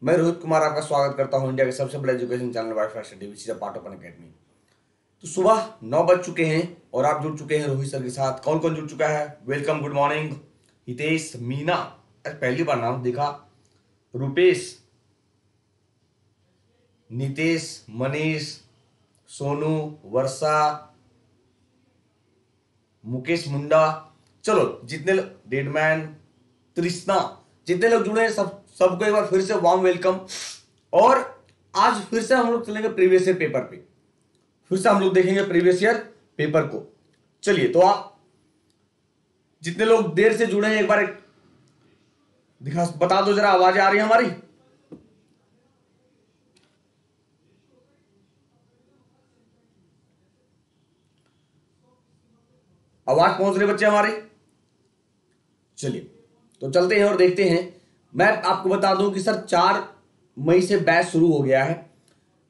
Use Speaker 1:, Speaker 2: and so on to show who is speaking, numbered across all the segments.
Speaker 1: मैं रोहित कुमार आपका स्वागत करता हूं इंडिया के सबसे बड़े education channel wifi study which is a part of an academy. तो सुबह 9 बज चुके हैं और आप जुड़ चुके हैं रोहित सर के साथ। कौन कौन जुड़ चुका है? Welcome, good morning. Hitesh, Meena, पहली बार नाम देखा, रुपेश, नितेश, मनीष, सोनू, वर्षा, मुकेश मुंडा। चलो जितने डेडमैन, तृष्णा, जितने लोग जुड़े हैं सबको एक बार फिर से वार्म वेलकम। और आज फिर से हम लोग चलेंगे प्रीवियस ईयर पेपर पे, फिर से हम लोग देखेंगे प्रीवियस ईयर पेपर को। चलिए, तो आप जितने लोग देर से जुड़े हैं एक बार दिखा बता दो जरा, आवाजें आ रही है हमारी? आवाज पहुंच रही बच्चे हमारी? चलिए तो चलते हैं और देखते हैं। मैं आपको बता दूं कि सर 4 मई से बैच शुरू हो गया है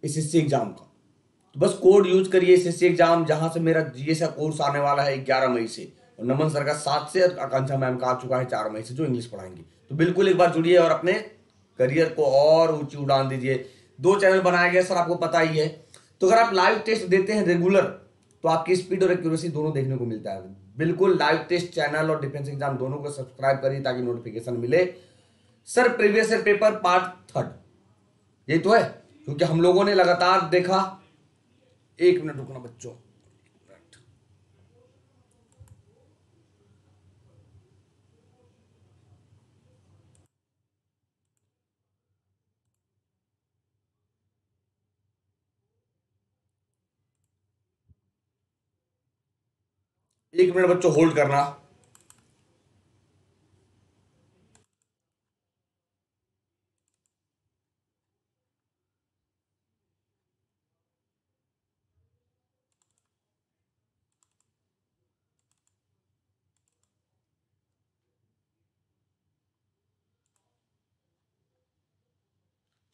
Speaker 1: एसएससी एग्जाम का। तो बस कोड यूज करिए एसएससी एग्जाम, जहां से मेरा जीएस का कोर्स आने वाला है 11 मई से, और नमन सर का 7 से, आकांक्षा मैम का आ चुका है 4 मई से जो इंग्लिश पढ़ाएंगे। तो बिल्कुल एक बार जुड़िए और अपने करियर को और ऊंची उड़ान दीजिए। 2 चैनल बनाए गए सर, आपको पता ही है। तो अगर आप लाइव टेस्ट देते हैं रेगुलर तो आपकी स्पीड और एक्यूरेसी दोनों देखने को मिलता है। बिल्कुल लाइव टेस्ट चैनल और डिफेंस एग्जाम दोनों को सब्सक्राइब करिए ताकि नोटिफिकेशन मिले। Sir previous year paper part 3 यही तो है, क्योंकि हम लोगों ने लगातार देखा। 1 मिनट रुकना बच्चों, 1 मिनट बच्चों होल्ड करना।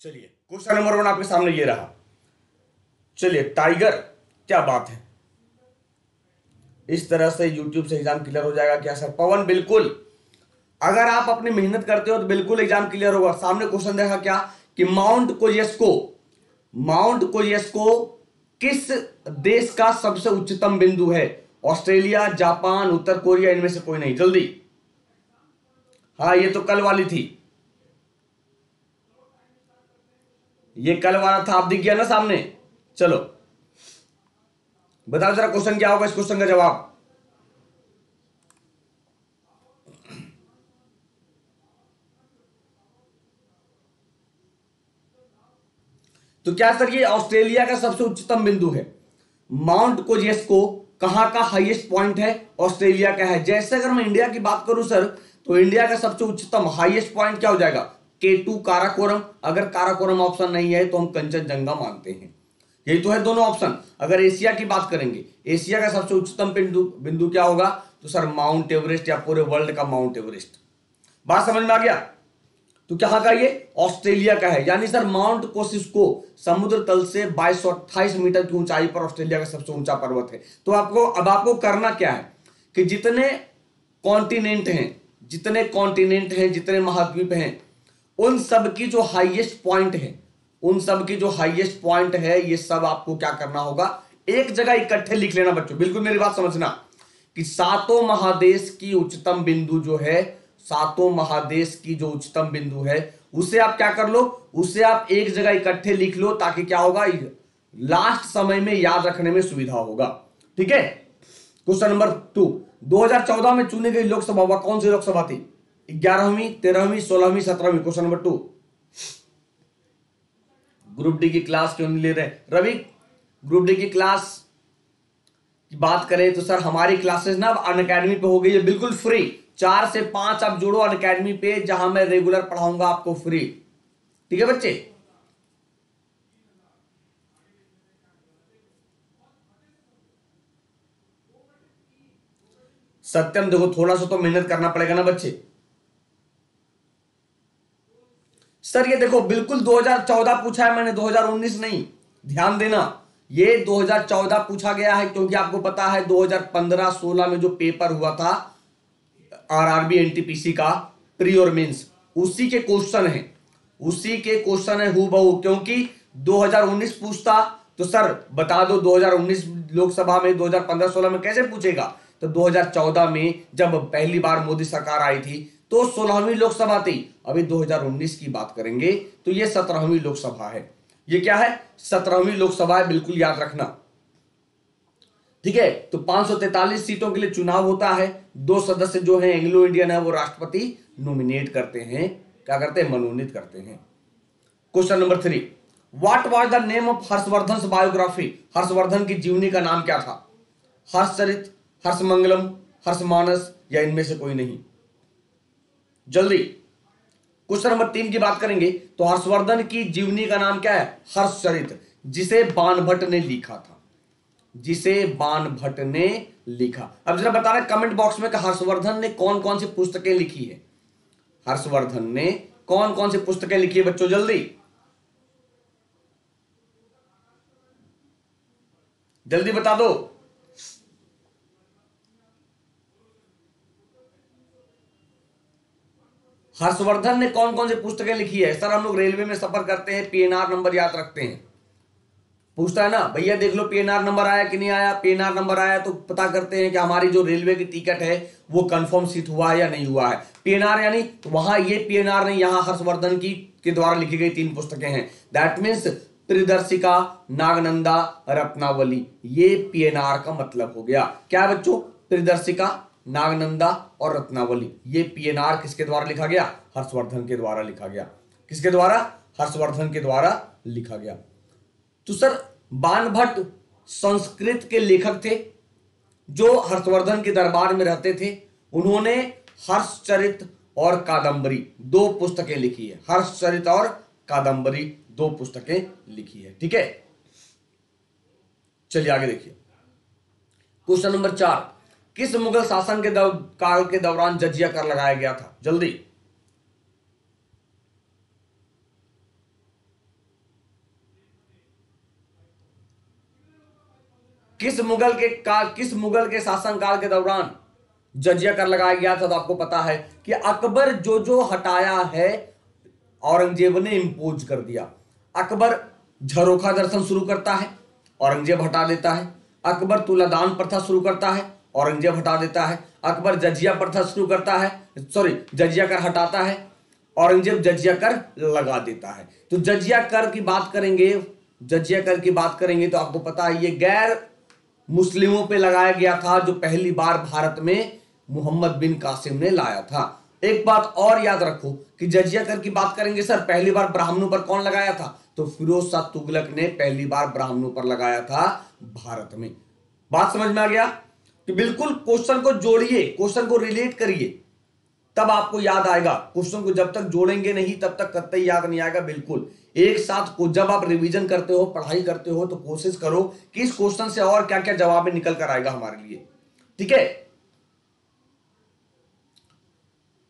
Speaker 1: चलिए, क्वेश्चन नंबर 1 आपके सामने ये रहा। चलिए, टाइगर, क्या बात है, इस तरह से यूट्यूब से एग्जाम क्लियर हो जाएगा क्या सर? पवन, बिल्कुल, अगर आप अपनी मेहनत करते हो तो बिल्कुल एग्जाम क्लियर होगा। सामने क्वेश्चन देखा क्या कि माउंट कोजेस्को किस देश का सबसे उच्चतम बिंदु है? ऑस्ट्रेलिया, जापान, उत्तर कोरिया, इनमें से कोई नहीं। जल्दी, हाँ ये तो कल वाली थी, ये कल वाला था, आप दिख गया ना सामने। चलो बताओ जरा क्वेश्चन क्या होगा, इस क्वेश्चन का जवाब। तो क्या सर ये ऑस्ट्रेलिया का सबसे उच्चतम बिंदु है? माउंट कोजेस्को कहां का हाईएस्ट पॉइंट है? ऑस्ट्रेलिया का है। जैसे अगर मैं इंडिया की बात करूं सर, तो इंडिया का सबसे उच्चतम हाईएस्ट पॉइंट क्या हो जाएगा? K2 काराकोरम। अगर काराकोरम ऑप्शन नहीं है तो हम कंचनजंगा मानते हैं। यही तो है दोनों ऑप्शन। अगर एशिया की बात करेंगे, एशिया का सबसे उच्चतम बिंदु क्या होगा? तो सर माउंट एवरेस्ट, या पूरे वर्ल्ड का माउंट एवरेस्ट। बात समझ में आ गया? तो कहां का? ये ऑस्ट्रेलिया का है। यानी सर माउंट कोसिस्को समुद्र तल से 2228 मीटर की ऊंचाई पर ऑस्ट्रेलिया का सबसे ऊंचा पर्वत है। तो आपको करना क्या है कि जितने कॉन्टिनेंट हैं, जितने महाद्वीप हैं, उन सब की जो हाईएस्ट पॉइंट है, ये सब आपको क्या करना होगा? एक जगह इकट्ठे लिख लेना बच्चों। बिल्कुल मेरी बात समझना कि सातों महादेश की उच्चतम बिंदु जो है, सातों महादेश की जो उच्चतम बिंदु है, उसे आप क्या कर लो, उसे आप एक जगह इकट्ठे लिख लो, ताकि क्या होगा, लास्ट समय में याद रखने में सुविधा होगा। ठीक है। क्वेश्चन नंबर 2, 2014 में चुनी गई लोकसभा वह कौन सी लोकसभा थी? 11वीं, 13वीं, 16वीं, 17वीं? Question number 2। ग्रुप डी की क्लास क्यों नहीं ले रहे रवि? ग्रुप डी की क्लास की बात करें तो सर हमारी क्लासेस ना अनअकैडमी पे हो गई है बिल्कुल फ्री। 4 से 5 आप जुड़ो अनअकैडमी पे, जहां मैं रेगुलर पढ़ाऊंगा आपको फ्री। ठीक है बच्चे? सत्यम, देखो थोड़ा सा तो मेहनत करना पड़ेगा ना बच्चे। सर ये देखो बिल्कुल 2014 पूछा है मैंने, 2019 नहीं, ध्यान देना। ये 2014 पूछा गया है क्योंकि आपको पता है 2015-16 में जो पेपर हुआ था आरआरबी एनटीपीसी का प्री और मेंस, उसी के क्वेश्चन है। उसी के क्वेश्चन है हूबहू, क्योंकि 2019 पूछता तो सर बता दो 2019 लोकसभा में 2015-16 में कैसे पूछेगा, तो 2014 में जब पहली बार मोदी सरकार आई थी तो 16वीं लोकसभा थी। अभी 2019 की बात करेंगे तो ये 17वीं लोकसभा है। ये क्या है? 17वीं लोकसभा है, बिल्कुल याद रखना। ठीक है, तो 543 सीटों के लिए चुनाव होता है। 2 सदस्य जो हैं एंग्लो इंडियन है वो राष्ट्रपति नॉमिनेट करते हैं, क्या करते हैं? मनोनीत करते हैं। Question number 3, what was the name of Harshvardhan biography? Harshvardhan की जीवनी का नाम क्या था? हर्षचरित, हर्षमंगलम, हर्षमानस या इनमें से कोई नहीं? जल्दी। क्वेश्चन नंबर 3 की बात करेंगे तो हर्षवर्धन की जीवनी का नाम क्या है? हर्षचरित, जिसे बाणभट्ट ने लिखा था, जिसे बाणभट्ट ने लिखा। अब जरा बताना कमेंट बॉक्स में कि हर्षवर्धन ने कौन कौन सी पुस्तकें लिखी है? हर्षवर्धन ने कौन कौन सी पुस्तकें लिखी है बच्चों? जल्दी जल्दी बता दो। हर्षवर्धन ने कौन कौन सी पुस्तकें लिखी है? सर हम लोग रेलवे में सफर करते हैं, पीएनआर नंबर याद रखते हैं। पूछता है ना भैया देख लो पीएनआर नंबर आया कि नहीं आया, पीएनआर नंबर आया तो पता करते हैं कि हमारी जो रेलवे की टिकट है वो कंफर्म सीट हुआ है या नहीं हुआ है। पीएनआर यानी तो वहां ये पीएनआर नहीं, यहां हर्षवर्धन की के द्वारा लिखी गई 3 पुस्तकें हैं। दैट मीन्स प्रियदर्शिका, नागनंदा, रत्नावली, ये पीएनआर का मतलब हो गया। क्या बच्चों? प्रियदर्शिका, नागनंदा और रत्नावली, ये पीएनआर किसके द्वारा लिखा गया? हर्षवर्धन के द्वारा लिखा गया। किसके द्वारा? हर्षवर्धन के द्वारा लिखा गया। तो सर बाणभट्ट संस्कृत के लेखक थे जो हर्षवर्धन के दरबार में रहते थे। उन्होंने हर्षचरित और कादंबरी 2 पुस्तकें लिखी है। हर्षचरित और कादंबरी 2 पुस्तकें लिखी है। ठीक है, चलिए आगे देखिए। क्वेश्चन नंबर 4, किस मुगल शासन के काल के दौरान जजिया कर लगाया गया था? जल्दी। किस मुगल के शासनकाल के दौरान जजिया कर लगाया गया था? तो आपको पता है कि अकबर जो हटाया है औरंगजेब ने इंपोज कर दिया। अकबर झरोखा दर्शन शुरू करता है, औरंगजेब हटा देता है। अकबर तुलादान प्रथा शुरू करता है, औरंगजेब हटा देता है। अकबर जजिया प्रथा शुरू करता है, जजिया कर हटाता है, औरंगजेब जजिया कर लगा देता है। तो जजिया कर की बात करेंगे तो आपको पता है ये गैर मुस्लिमों पे लगाया गया था, जो पहली बार भारत में मोहम्मद बिन कासिम ने लाया था। एक बात और याद रखो कि जजिया कर की बात करेंगे सर पहली बार ब्राह्मणों पर कौन लगाया था? तो फिरोज शाह तुगलक ने पहली बार ब्राह्मणों पर लगाया था भारत में। बात समझ में आ गया कि बिल्कुल क्वेश्चन को जोड़िए, क्वेश्चन को रिलेट करिए, तब आपको याद आएगा। क्वेश्चन को जब तक जोड़ेंगे नहीं तब तक कतई याद नहीं आएगा। बिल्कुल एक साथ को जब आप रिवीजन करते हो, पढ़ाई करते हो, तो कोशिश करो कि इस क्वेश्चन से और क्या क्या जवाब निकल कर आएगा हमारे लिए। ठीक है,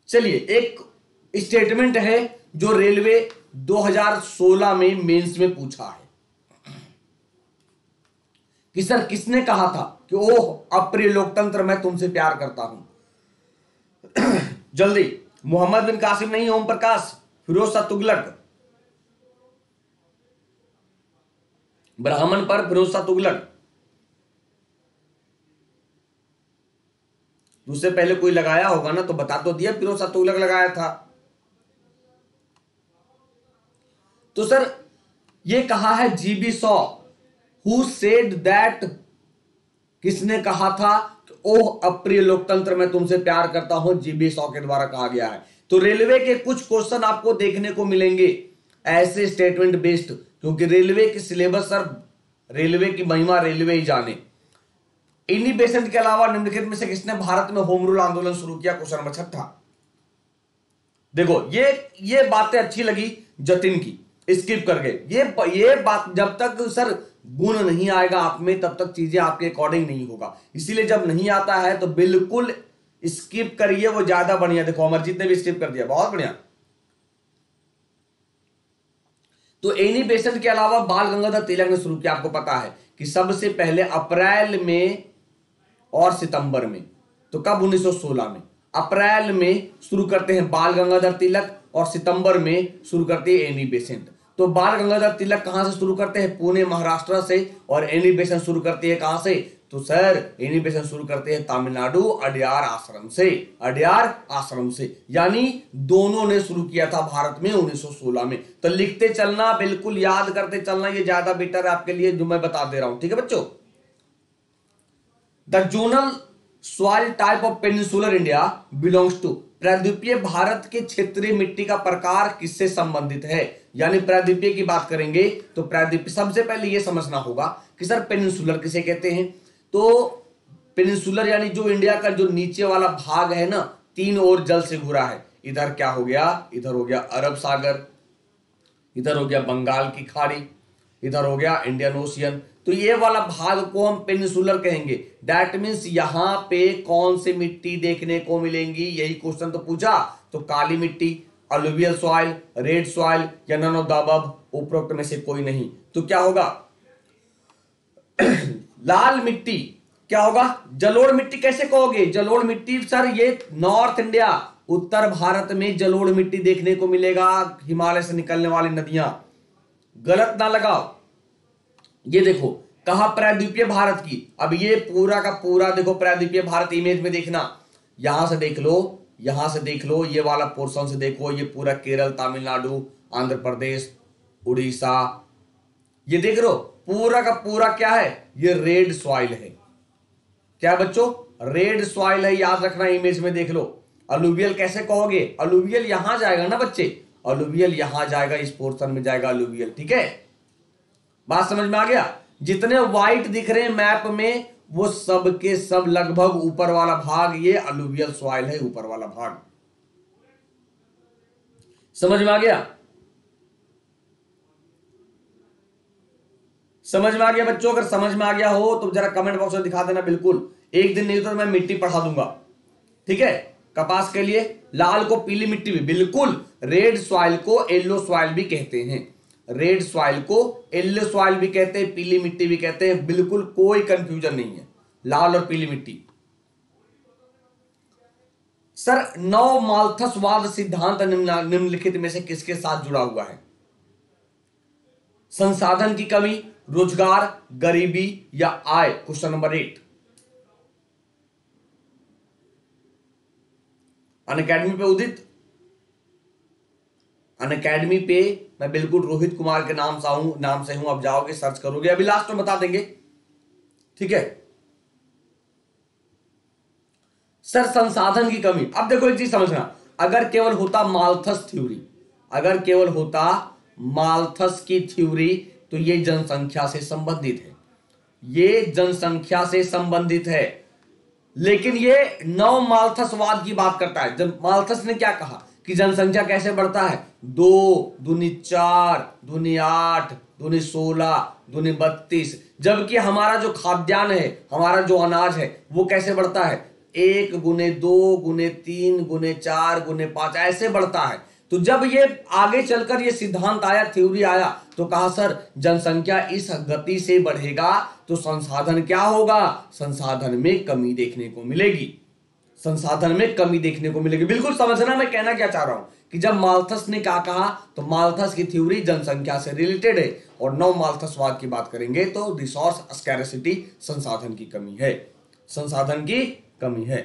Speaker 1: चलिए एक स्टेटमेंट है जो रेलवे 2016 में मेंस में पूछा है कि सर किसने कहा था कि ओह अप्रिय लोकतंत्र मैं तुमसे प्यार करता हूं? जल्दी। मोहम्मद बिन कासिम नहीं, ओम प्रकाश, फिरोज शाह तुगलक। ब्राह्मण पर फिरोज शाह तुगलक। उससे पहले कोई लगाया होगा ना, तो बता तो दिया फिरोज शाह तुगलक लगाया था। तो सर ये कहा है GB Shaw, who said that, किसने कहा था कि ओह अप्रिय लोकतंत्र मैं तुमसे प्यार करता हूं? जीबी शॉ के द्वारा कहा गया है। तो रेलवे के कुछ क्वेश्चन आपको देखने को मिलेंगे ऐसे स्टेटमेंट बेस्ड, क्योंकि रेलवे की सिलेबस सर, रेलवे की महिमा रेलवे ही जाने। इन्हीं बेसेंट के अलावा निम्नलिखित में से किसने भारत में होम रूल आंदोलन शुरू किया? Question number 6। देखो ये बातें अच्छी लगी जतिन की, स्किप कर गए। ये बात जब तक सर गुण नहीं आएगा आप में तब तक चीजें आपके अकॉर्डिंग नहीं होगा। इसीलिए जब नहीं आता है तो बिल्कुल स्किप करिए, वो ज्यादा बढ़िया। देखो अमरजीत ने भी स्किप कर दिया, बहुत बढ़िया। तो एनी बेसेंट के अलावा बाल गंगाधर तिलक ने शुरू किया। आपको पता है कि सबसे पहले अप्रैल में और सितंबर में, तो कब? 1916 में अप्रैल में शुरू करते हैं बाल गंगाधर तिलक, और सितंबर में शुरू करती है एनी बेसेंट। तो बाल गंगाधर तिलक कहां से शुरू करते हैं? पुणे महाराष्ट्र से। और एनी बेसेंट शुरू करती है कहां से? तो सर एनी बेसेंट शुरू करते हैं तमिलनाडु अडयार आश्रम से। अडयार आश्रम से, यानी दोनों ने शुरू किया था भारत में 1916 में। तो लिखते चलना, बिल्कुल याद करते चलना, ये ज्यादा बेटर है आपके लिए जो मैं बता दे रहा हूं। ठीक है बच्चों। The zonal soil type of peninsular India belongs to, प्रायद्वीपीय भारत के क्षेत्रीय मिट्टी का प्रकार किससे संबंधित है? यानी प्रायद्वीपीय की बात करेंगे तो प्रायद्वीपीय, सबसे पहले यह समझना होगा कि सर पेनिनसुलर किसे कहते हैं। तो पेनिनसुलर यानी जो इंडिया का जो नीचे वाला भाग है ना, तीन ओर जल से घुरा है। इधर क्या हो गया? इधर हो गया अरब सागर, इधर हो गया बंगाल की खाड़ी, इधर हो गया इंडियन ओशियन। तो ये वाला भाग को हम पेनिनसुलर कहेंगे। दैट मीन्स यहां पे कौन सी मिट्टी देखने को मिलेंगी? यही क्वेश्चन तो पूछा। तो काली मिट्टी, अलुवियल सॉइल, रेड सॉइल या नन ऑफ द अबव, उपरोक्त में से कोई नहीं। तो क्या होगा? लाल मिट्टी क्या होगा? जलोढ़ मिट्टी कैसे कहोगे? जलोढ़ मिट्टी सर ये नॉर्थ इंडिया, उत्तर भारत में जलोढ़ मिट्टी देखने को मिलेगा, हिमालय से निकलने वाली नदियां। गलत ना लगाओ। ये देखो कहा प्रायद्वीपीय भारत की। अब ये पूरा का पूरा देखो प्रायद्वीपीय भारत इमेज में देखना, यहां से देख लो, यहां से देख लो, ये वाला पोर्शन से देखो, ये पूरा केरल, तमिलनाडु, आंध्र प्रदेश, उड़ीसा, ये देख लो पूरा का पूरा क्या है? ये रेड सॉइल है। क्या बच्चों? रेड सॉइल है, याद रखना, इमेज में देख लो। अलुवियल कैसे कहोगे? अलुवियल यहां जाएगा ना बच्चे, अलुवियल यहां जाएगा, इस पोर्शन में जाएगा अलुवियल। ठीक है, बात समझ में आ गया? जितने व्हाइट दिख रहे हैं मैप में वो सब के सब लगभग ऊपर वाला भाग ये अलुवियल सॉइल है, ऊपर वाला भाग। समझ में आ गया? समझ में आ गया बच्चों? अगर समझ में आ गया हो तो जरा कमेंट बॉक्स में दिखा देना। बिल्कुल, एक दिन नहीं तो मैं मिट्टी पढ़ा दूंगा। ठीक है, कपास के लिए लाल को पीली मिट्टी भी, बिल्कुल। रेड सॉइल को येलो सॉइल भी कहते हैं, रेड सॉइल को येलो सॉइल भी कहते हैं, पीली मिट्टी भी कहते हैं। बिल्कुल कोई कंफ्यूजन नहीं है, लाल और पीली मिट्टी। सर नव माल्थसवाद सिद्धांत निम्नलिखित में से किसके साथ जुड़ा हुआ है? संसाधन की कमी, रोजगार, गरीबी या आय? Question number 8। अनअकैडमी पे उदित, अनअकैडमी पे मैं बिल्कुल रोहित कुमार के नाम से हूं। अब जाओगे सर्च करोगे, अभी लास्ट में बता देंगे। ठीक है सर, संसाधन की कमी। अब देखो एक चीज समझना, अगर केवल होता माल्थस थ्योरी, अगर केवल होता माल्थस की थ्योरी तो ये जनसंख्या से संबंधित है, ये जनसंख्या से संबंधित है। लेकिन ये नव माल्थसवाद की बात करता है। जब माल्थस ने क्या कहा कि जनसंख्या कैसे बढ़ता है? 2 दूनी 4 दूनी 8 दूनी 16 दूनी 32, जबकि हमारा जो खाद्यान्न है, हमारा जो अनाज है, वो कैसे बढ़ता है? 1 गुने 2 गुने 3 गुने 4 गुने 5 ऐसे बढ़ता है। तो जब ये आगे चलकर ये सिद्धांत आया, थ्योरी आया, तो कहा सर जनसंख्या इस गति से बढ़ेगा तो संसाधन क्या होगा? संसाधन में कमी देखने को मिलेगी, संसाधन में कमी देखने को मिलेगी। बिल्कुल समझना मैं कहना क्या चाह रहा हूं कि जब माल्थस ने क्या कहा तो माल्थस की थ्योरी जनसंख्या से रिलेटेड है, और नव माल्थसवाद की बात करेंगे तो रिसोर्स स्कैरसिटी, संसाधन की कमी है, संसाधन की कमी है।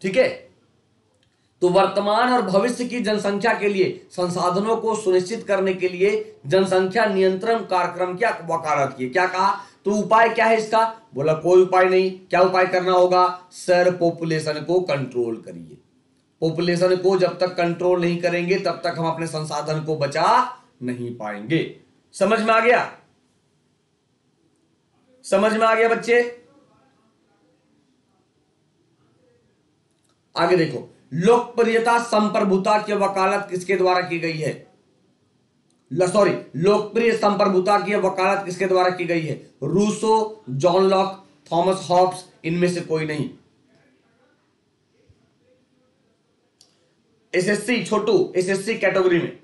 Speaker 1: ठीक है, तो वर्तमान और भविष्य की जनसंख्या के लिए संसाधनों को सुनिश्चित करने के लिए जनसंख्या नियंत्रण कार्यक्रम की वकालत की। क्या कहा? तो उपाय क्या है इसका? बोला कोई उपाय नहीं। क्या उपाय करना होगा? सर पॉपुलेशन को कंट्रोल करिए। पॉपुलेशन को जब तक कंट्रोल नहीं करेंगे तब तक हम अपने संसाधन को बचा नहीं पाएंगे। समझ में आ गया? समझ में आ गया बच्चे? आगे देखो, लोकप्रियता संप्रभुता की वकालत किसके द्वारा की गई है? सॉरी, लोकप्रिय संप्रभुता की वकालत किसके द्वारा की गई है? Rousseau, John Locke, Thomas Hobbes, इनमें से कोई नहीं। एसएससी छोटू, एसएससी कैटेगरी में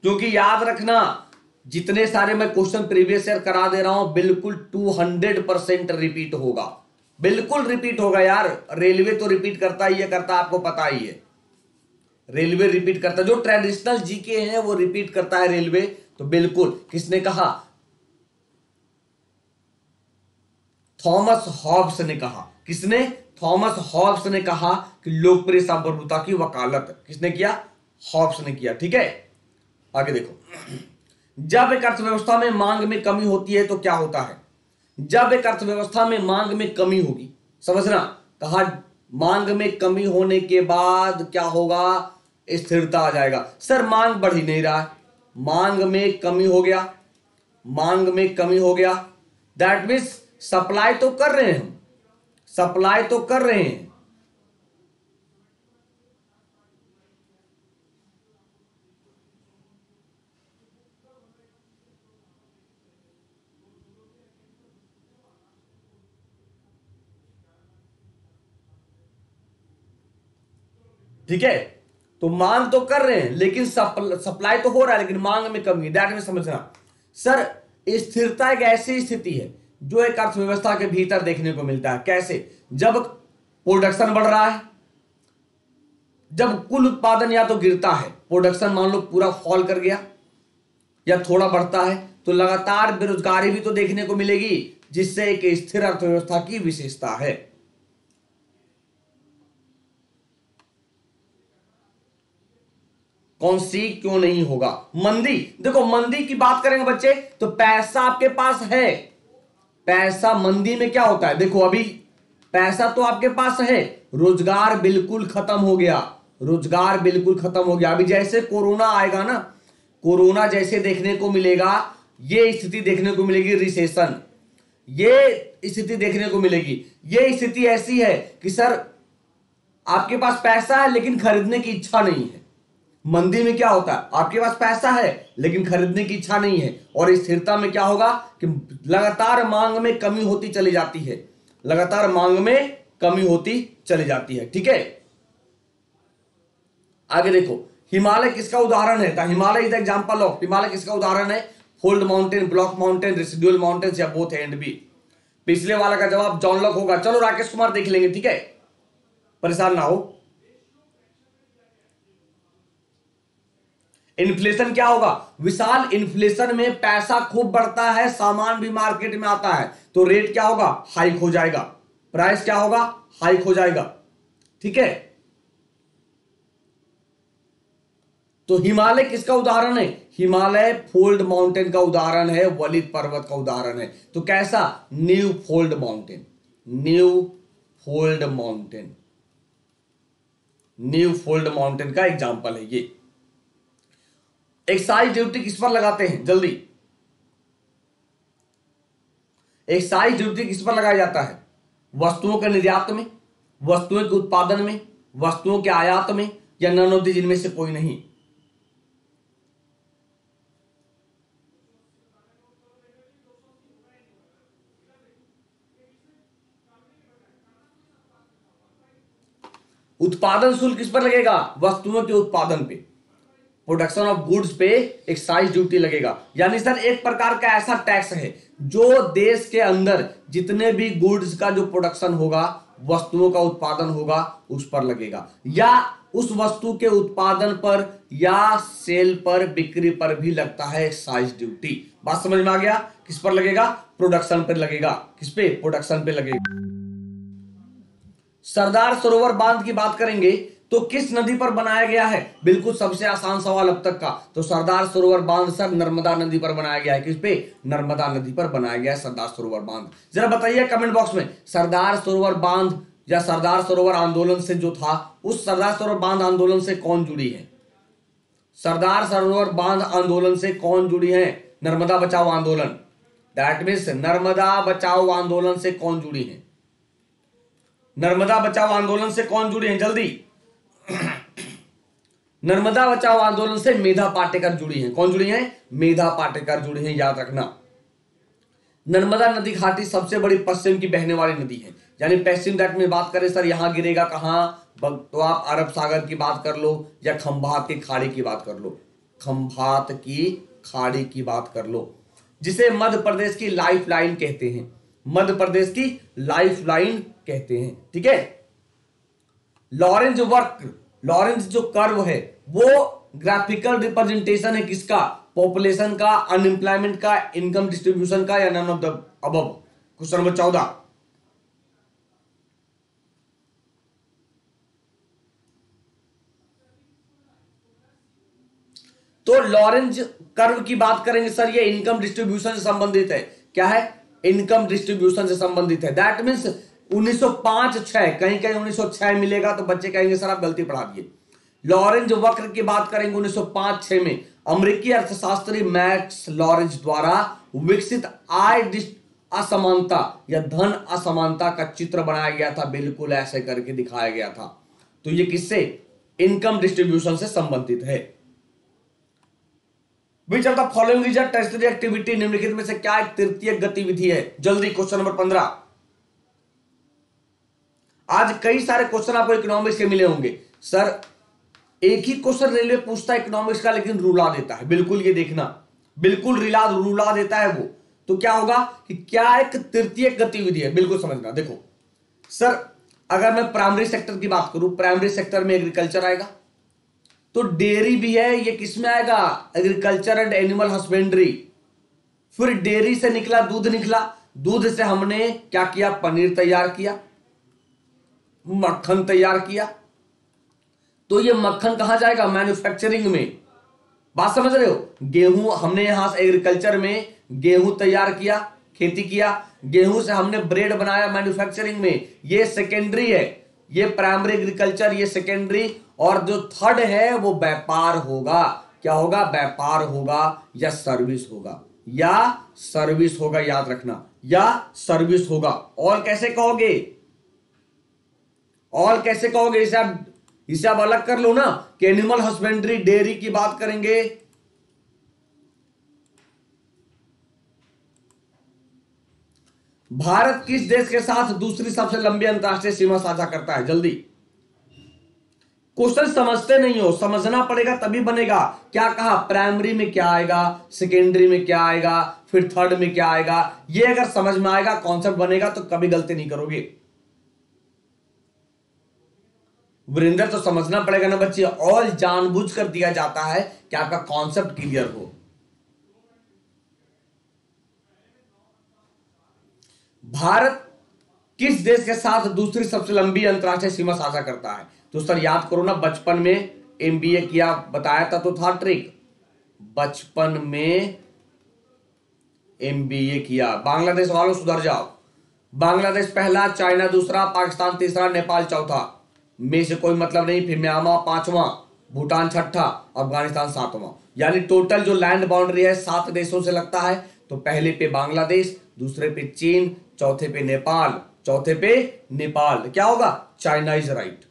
Speaker 1: क्योंकि याद रखना जितने सारे मैं क्वेश्चन प्रीवियस ईयर करा दे रहा हूं बिल्कुल 200% रिपीट होगा, बिल्कुल रिपीट होगा यार, रेलवे तो रिपीट करता ही है, करता आपको पता ही है, रेलवे रिपीट करता, जो ट्रेडिशनल जीके हैं वो रिपीट करता है रेलवे। तो बिल्कुल, किसने कहा? थॉमस हॉब्स ने कहा। किसने? थॉमस हॉब्स ने कहा कि लोकप्रिय संप्रभुता की वकालत किसने किया? हॉब्स ने किया। ठीक है, आगे देखो, जब एक अर्थव्यवस्था में मांग में कमी होती है तो क्या होता है? जब एक अर्थव्यवस्था में मांग में कमी होगी, समझना, कहा मांग में कमी होने के बाद क्या होगा? स्थिरता आ जाएगा। सर मांग बढ़ ही नहीं रहा है, मांग में कमी हो गया, मांग में कमी हो गया, दैट मीन्स सप्लाई तो कर रहे हैं हम, सप्लाई तो कर रहे हैं, ठीक है, तो मांग तो कर रहे हैं लेकिन सप्लाई तो हो रहा है लेकिन मांग में कमी, दैट में समझना। सर स्थिरता एक ऐसी स्थिति है जो एक अर्थव्यवस्था के भीतर देखने को मिलता है। कैसे? जब प्रोडक्शन बढ़ रहा है, जब कुल उत्पादन या तो गिरता है, प्रोडक्शन मान लो पूरा फॉल कर गया, या थोड़ा बढ़ता है, तो लगातार बेरोजगारी भी तो देखने को मिलेगी, जिससे एक स्थिर अर्थव्यवस्था की विशेषता है। कौन सी? क्यों नहीं होगा? मंदी। देखो मंदी की बात करेंगे बच्चे तो पैसा आपके पास है, पैसा मंदी में क्या होता है? देखो अभी पैसा तो आपके पास है, रोजगार बिल्कुल खत्म हो गया, रोजगार बिल्कुल खत्म हो गया। अभी जैसे कोरोना आएगा ना, कोरोना जैसे देखने को मिलेगा, ये स्थिति देखने को मिलेगी, रिसेशन, ये स्थिति देखने को मिलेगी। ये स्थिति ऐसी है कि सर आपके पास पैसा है लेकिन खरीदने की इच्छा नहीं है। मंदी में क्या होता है? आपके पास पैसा है लेकिन खरीदने की इच्छा नहीं है। और स्थिरता में क्या होगा कि लगातार मांग में कमी होती चली जाती है, लगातार मांग में कमी होती चली जाती है। ठीक है, आगे देखो, हिमालय किसका उदाहरण है? Himalaya is the example of, Himalaya किसका उदाहरण है? Fold mountain, block mountain, residual mountain, या बोथ ए एंड बी। पिछले वाला का जवाब जॉन लॉक होगा। चलो राकेश कुमार देख लेंगे, ठीक है, परेशान ना हो। इन्फ्लेशन क्या होगा? विशाल इन्फ्लेशन में पैसा खूब बढ़ता है, सामान भी मार्केट में आता है, तो रेट क्या होगा? हाइक हो जाएगा, प्राइस क्या होगा? हाइक हो जाएगा। ठीक है, तो हिमालय किसका उदाहरण है? हिमालय फोल्ड माउंटेन का उदाहरण है, वलित पर्वत का उदाहरण है। तो कैसा? New fold mountain, new fold mountain, new fold mountain का एग्जांपल है ये। एक्साइज ड्यूटी किस पर लगाते हैं? जल्दी, एक्साइज ड्यूटी किस पर लगाया जाता है? वस्तुओं के निर्यात में, वस्तुओं के उत्पादन में, वस्तुओं के आयात में, या नन ऑफ द जिनमें से कोई नहीं? उत्पादन शुल्क किस पर लगेगा? वस्तुओं के उत्पादन पे, प्रोडक्शन ऑफ गुड्स पे एक्साइज ड्यूटी लगेगा। यानी सर एक प्रकार का ऐसा टैक्स है जो देश के अंदर जितने भी गुड्स का जो प्रोडक्शन होगा, वस्तुओं का उत्पादन होगा, उस पर लगेगा, या उस वस्तु के उत्पादन पर या सेल पर, बिक्री पर भी लगता है एक्साइज ड्यूटी। बात समझ में आ गया? किस पर लगेगा? प्रोडक्शन पर लगेगा। किस पे? प्रोडक्शन पे लगेगा। सरदार सरोवर बांध की बात करेंगे तो किस नदी पर बनाया गया है? बिल्कुल सबसे आसान सवाल अब तक का। तो सरदार सरोवर बांध सर नर्मदा नदी पर बनाया गया है। किस पे? नर्मदा नदी पर बनाया गया है सरदार सरोवर बांध। जरा बताइए कमेंट बॉक्स में, सरदार सरोवर बांध या सरदार सरोवर आंदोलन से जो था, उस सरदार सरोवर बांध आंदोलन से कौन जुड़ी है? सरदार सरोवर बांध आंदोलन से कौन जुड़ी है? नर्मदा बचाओ आंदोलन, दैट मीन्स नर्मदा बचाओ आंदोलन से कौन जुड़ी है? नर्मदा बचाओ आंदोलन से कौन जुड़े हैं? जल्दी, नर्मदा बचाओ आंदोलन से मेधा पाटेकर जुड़ी हैं। कौन जुड़ी हैं? मेधा पाटेकर जुड़ी हैं, याद रखना। नर्मदा नदी घाटी सबसे बड़ी पश्चिम की बहने वाली नदी है, यानी पश्चिम दैट में बात करें सर यहां गिरेगा कहां? तो आप अरब सागर की बात कर लो या खंभात की खाड़ी की बात कर लो, खंभात की खाड़ी की बात कर लो, जिसे मध्य प्रदेश की लाइफ लाइन कहते हैं, मध्य प्रदेश की लाइफलाइन कहते हैं। ठीक है, लॉरेंज वक्र, लॉरेंज जो कर्व है वो ग्राफिकल रिप्रेजेंटेशन है किसका? पॉपुलेशन का, अनएम्प्लॉयमेंट का, इनकम डिस्ट्रीब्यूशन का, या none of the above. Question number 14, तो लॉरेंज कर्व की बात करेंगे सर, ये इनकम डिस्ट्रीब्यूशन से संबंधित है। क्या है? इनकम डिस्ट्रीब्यूशन से संबंधित है। दैट मीन्स 1905-6, कहीं कहीं 1906 मिलेगा तो बच्चे कहेंगे सर आप गलती पढ़ा दिए। लॉरेंज वक्र की बात करेंगे 1905-6 में अमेरिकी अर्थशास्त्री मैक्स लॉरेंज द्वारा विकसित आय असमानता या धन असमानता का चित्र बनाया गया था। बिल्कुल ऐसे करके दिखाया गया था। तो ये किससे? इनकम डिस्ट्रीब्यूशन से संबंधित है। Which of the following is a tertiary activity? निम्नलिखित में से क्या एक तृतीयक गतिविधि है? जल्दी क्वेश्चन नंबर 15। आज कई सारे क्वेश्चन आपको इकोनॉमिक्स के मिले होंगे। सर एक ही क्वेश्चन रेलवे पूछता है इकोनॉमिक्स का, लेकिन रुला देता है। बिल्कुल ये देखना, बिल्कुल रुला देता है वो। तो क्या होगा कि क्या एक तृतीयक गतिविधि है? बिल्कुल समझना। देखो सर, अगर मैं प्राइमरी सेक्टर की बात करूं, प्राइमरी सेक्टर में एग्रीकल्चर आएगा, तो डेयरी भी है, ये किसमें आएगा? Agriculture and animal husbandry. फिर डेयरी से निकला दूध, निकला दूध से हमने क्या किया? पनीर तैयार किया, मक्खन तैयार किया। तो ये मक्खन कहां जाएगा? मैन्युफैक्चरिंग में। बात समझ रहे हो? गेहूं हमने यहां से एग्रीकल्चर में गेहूं तैयार किया, खेती किया, गेहूं से हमने ब्रेड बनाया मैन्युफैक्चरिंग में, ये सेकेंडरी है। ये प्राइमरी एग्रीकल्चर, ये सेकेंडरी। और जो थर्ड है वो व्यापार होगा। क्या होगा? व्यापार होगा या सर्विस होगा, या सर्विस होगा, याद रखना, या सर्विस होगा। और कैसे कहोगे? और कैसे कहोगे? इसे आप अलग कर लो ना कि एनिमल हस्बेंड्री, डेयरी की बात करेंगे। भारत किस देश के साथ दूसरी सबसे लंबी अंतरराष्ट्रीय सीमा साझा करता है? जल्दी, क्वेश्चन समझते नहीं हो, समझना पड़ेगा तभी बनेगा। क्या कहा? प्राइमरी में क्या आएगा, सेकेंडरी में क्या आएगा, फिर थर्ड में क्या आएगा। ये अगर समझ में आएगा, कॉन्सेप्ट बनेगा, तो कभी गलती नहीं करोगे। वीरेंद्र, तो समझना पड़ेगा ना बच्चे। ऑल जानबूझ कर दिया जाता है कि आपका कॉन्सेप्ट क्लियर हो। भारत किस देश के साथ दूसरी सबसे लंबी अंतरराष्ट्रीय सीमा साझा करता है? तो सर याद करो ना, बचपन में एमबीए किया, बताया था तो था ट्रिक। बचपन में एमबीए किया। बांग्लादेश वालों सुधर जाओ। बांग्लादेश पहला, चाइना दूसरा, पाकिस्तान तीसरा, नेपाल चौथा, में से कोई मतलब नहीं। फिर म्यांमार पांचवा, भूटान छठा, अफगानिस्तान सातवां। यानी टोटल जो लैंड बाउंड्री है 7 देशों से लगता है। तो पहले पे बांग्लादेश, दूसरे पे चीन, चौथे पे नेपाल, चौथे पे नेपाल। क्या होगा? चाइना इज राइट,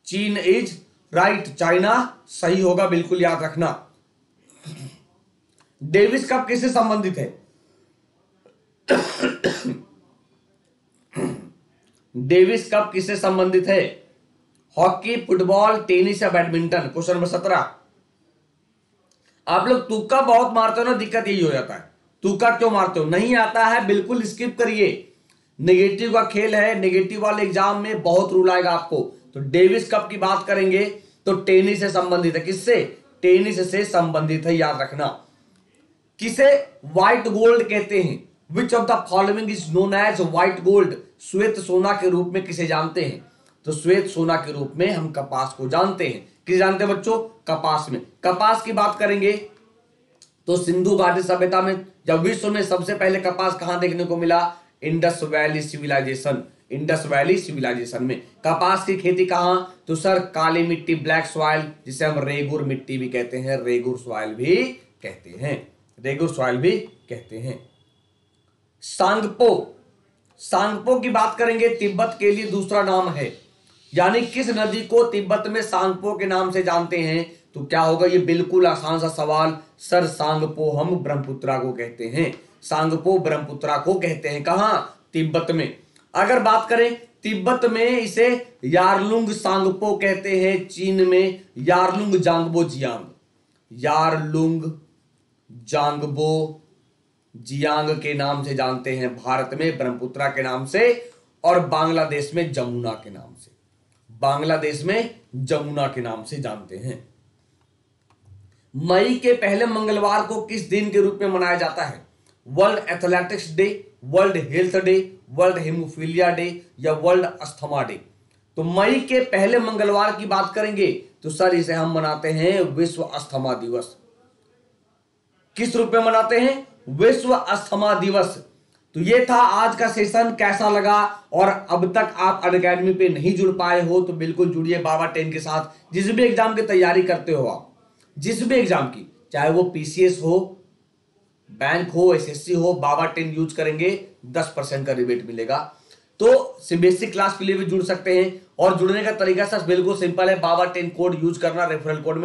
Speaker 1: चीन इज राइट, चाइना सही होगा। बिल्कुल याद रखना। डेविस कप किससे संबंधित है? डेविस कप किससे संबंधित है? हॉकी, फुटबॉल, टेनिस या बैडमिंटन? Question number 17। आप लोग तुक्का बहुत मारते हो ना, दिक्कत यही हो जाता है। तुक्का क्यों मारते हो? नहीं आता है, बिल्कुल स्किप करिए। नेगेटिव का खेल है, नेगेटिव वाले एग्जाम में बहुत रूल आएगा आपको। तो डेविस कप की बात करेंगे तो टेनिस से संबंधित है। किससे? टेनिस से संबंधित है, याद रखना। किसे व्हाइट गोल्ड कहते हैं? Which of the following is known as white gold? श्वेत सोना के रूप में किसे जानते हैं? तो श्वेत सोना के रूप में हम कपास को जानते हैं। किसे जानते हैं बच्चों? कपास में। कपास की बात करेंगे तो सिंधु घाटी सभ्यता में, जब विश्व में सबसे पहले कपास कहां देखने को मिला? Indus valley civilization, Indus valley civilization में। कपास की खेती कहां? तो सर काली मिट्टी, ब्लैक सॉइल, जिसे हम रेगुर मिट्टी भी कहते हैं, रेगुर सॉइल भी कहते हैं, रेगुर सॉइल भी कहते हैं। सांगपो, सांगपो की बात करेंगे, तिब्बत के लिए दूसरा नाम है। यानी किस नदी को तिब्बत में सांगपो के नाम से जानते हैं? तो क्या होगा? ये बिल्कुल आसान सा सवाल। सर सांगपो हम ब्रह्मपुत्रा को कहते हैं, सांगपो ब्रह्मपुत्रा को कहते हैं। कहां? तिब्बत में। अगर बात करें तिब्बत में इसे यारलुंग सांगपो कहते हैं, चीन में यारलुंग जांगबो जियांग, यारलुंग जांगबो जियांग के नाम से जानते हैं, भारत में ब्रह्मपुत्रा के नाम से, और बांग्लादेश में जमुना के नाम से। बांग्लादेश में जमुना के नाम से जानते हैं। मई के पहले मंगलवार को किस दिन के रूप में मनाया जाता है? World athletics day, world health day, world haemophilia day या वर्ल्ड अस्थमा डे? तो मई के पहले मंगलवार की बात करेंगे तो सर इसे हम मनाते हैं विश्व अस्थमा दिवस। किस रूप में मनाते हैं? विश्व अस्थमा दिवस। तो ये था आज का सेशन, कैसा लगा? और अब तक आप अनअकैडमी पे नहीं जुड़ पाए हो तो बिल्कुल जुड़िए बाबा 10 के साथ। जिस भी एग्जाम की तैयारी करते हो आप, जिस भी एग्जाम की, चाहे वो पीसीएस हो, बैंक हो, एसएससी हो, बाबा 10 यूज करेंगे 10% का रिबेट मिलेगा। तो बेसिक क्लास के लिए भी जुड़ सकते हैं, और जुड़ने का तरीका सर बिल्कुल सिंपल है, बाबा 10 कोड यूज करना, रेफरल कोड में